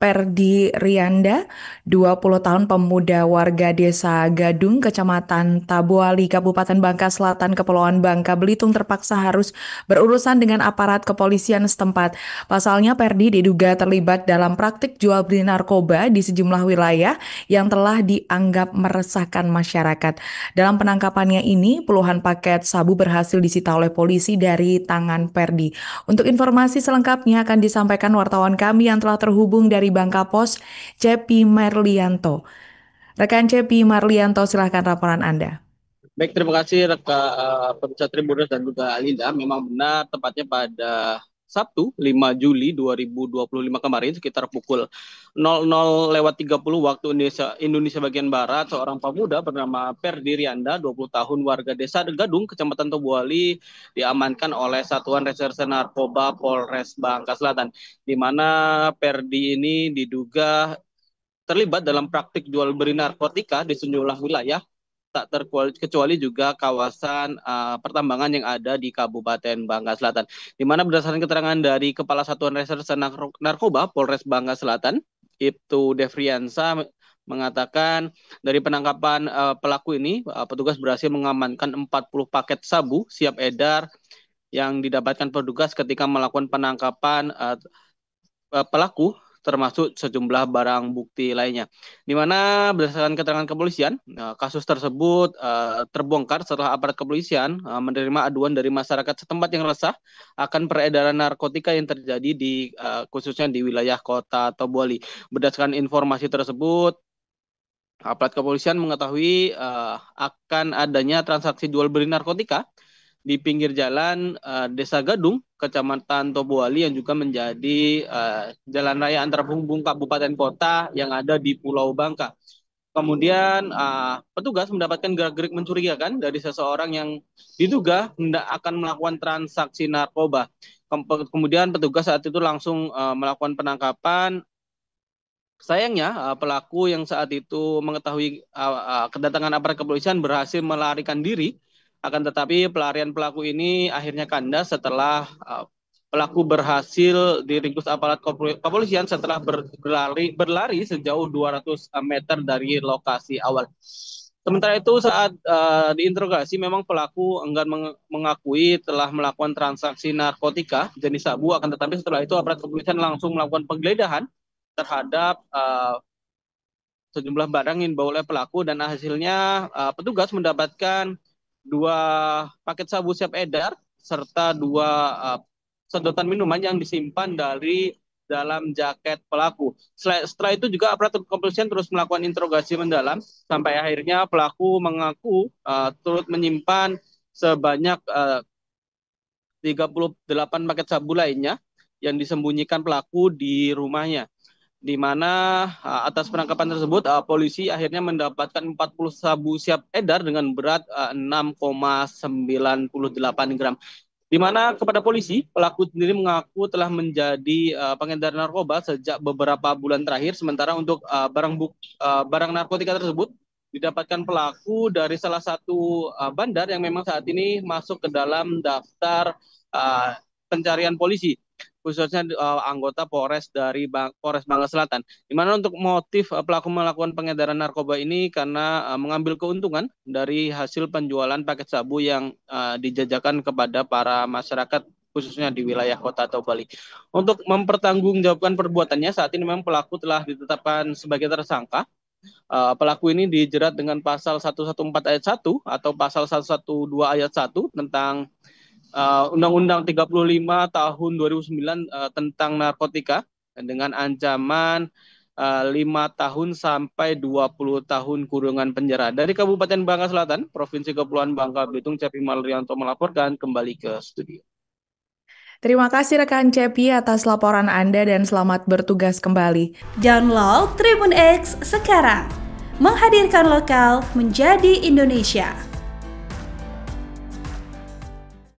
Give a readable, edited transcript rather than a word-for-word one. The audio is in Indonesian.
Perdi Rianda, 20 tahun pemuda warga desa Gadung, Kecamatan Tabuali, Kabupaten Bangka Selatan, Kepulauan Bangka Belitung terpaksa harus berurusan dengan aparat kepolisian setempat. Pasalnya Perdi diduga terlibat dalam praktik jual beli narkoba di sejumlah wilayah yang telah dianggap meresahkan masyarakat. Dalam penangkapannya ini, puluhan paket sabu berhasil disita oleh polisi dari tangan Perdi. Untuk informasi selengkapnya akan disampaikan wartawan kami yang telah terhubung dari Bangka Pos, Cepi Marlianto. Rekan Cepi Marlianto, silahkan laporan Anda. Baik, terima kasih pemirsa Tribuners dan juga Linda. Memang benar, tepatnya pada Sabtu 5 Juli 2025 kemarin sekitar pukul 00:30 waktu Indonesia bagian Barat, seorang pemuda bernama Perdi Rianda, 20 tahun warga desa Gadung, Kecamatan Tobuali, diamankan oleh Satuan Reserse Narkoba Polres Bangka Selatan, di mana Perdi ini diduga terlibat dalam praktik jual beli narkotika di sejumlah wilayah tak terkecuali juga kawasan pertambangan yang ada di Kabupaten Bangka Selatan. Di mana berdasarkan keterangan dari Kepala Satuan Reserse Narkoba Polres Bangka Selatan, Ibtu Devriansa mengatakan dari penangkapan pelaku ini, petugas berhasil mengamankan 40 paket sabu siap edar yang didapatkan petugas ketika melakukan penangkapan pelaku, termasuk sejumlah barang bukti lainnya. Di mana berdasarkan keterangan kepolisian, kasus tersebut terbongkar setelah aparat kepolisian menerima aduan dari masyarakat setempat yang resah akan peredaran narkotika yang terjadi di khususnya di wilayah kota Tobuali. Berdasarkan informasi tersebut, aparat kepolisian mengetahui akan adanya transaksi jual beli narkotika di pinggir jalan Desa Gadung, Kecamatan Tobuali, yang juga menjadi jalan raya antar penghubung kabupaten kota yang ada di Pulau Bangka. Kemudian petugas mendapatkan gerak-gerik mencurigakan dari seseorang yang diduga hendak akan melakukan transaksi narkoba. Kemudian petugas saat itu langsung melakukan penangkapan. Sayangnya pelaku yang saat itu mengetahui kedatangan aparat kepolisian berhasil melarikan diri. Akan tetapi pelarian pelaku ini akhirnya kandas setelah pelaku berhasil diringkus aparat kepolisian setelah berlari sejauh 200 meter dari lokasi awal. Sementara itu saat diinterogasi memang pelaku enggan mengakui telah melakukan transaksi narkotika jenis sabu, akan tetapi setelah itu aparat kepolisian langsung melakukan penggeledahan terhadap sejumlah barang yang dibawa oleh pelaku, dan hasilnya petugas mendapatkan 2 paket sabu siap edar serta 2 sedotan minuman yang disimpan dari dalam jaket pelaku. Setelah itu juga aparat kepolisian terus melakukan interogasi mendalam sampai akhirnya pelaku mengaku turut menyimpan sebanyak 38 paket sabu lainnya yang disembunyikan pelaku di rumahnya. Di mana atas penangkapan tersebut polisi akhirnya mendapatkan 40 sabu siap edar dengan berat 6,98 gram. Di mana kepada polisi, pelaku sendiri mengaku telah menjadi pengedar narkoba sejak beberapa bulan terakhir, sementara untuk barang narkotika tersebut didapatkan pelaku dari salah satu bandar yang memang saat ini masuk ke dalam daftar pencarian polisi, khususnya anggota Polres Bangka Selatan. Di mana untuk motif pelaku melakukan pengedaran narkoba ini karena mengambil keuntungan dari hasil penjualan paket sabu yang dijajakan kepada para masyarakat, khususnya di wilayah kota Tobuali. Untuk mempertanggungjawabkan perbuatannya, saat ini memang pelaku telah ditetapkan sebagai tersangka. Pelaku ini dijerat dengan pasal 114 ayat 1 atau pasal 112 ayat 1 tentang Undang-Undang 35 tahun 2009 tentang narkotika dengan ancaman 5 tahun sampai 20 tahun kurungan penjara. Dari Kabupaten Bangka Selatan, Provinsi Kepulauan Bangka Belitung, Cepi Malrianto melaporkan kembali ke studio. Terima kasih rekan Cepi atas laporan Anda dan selamat bertugas kembali. Download Tribun X sekarang, menghadirkan lokal menjadi Indonesia.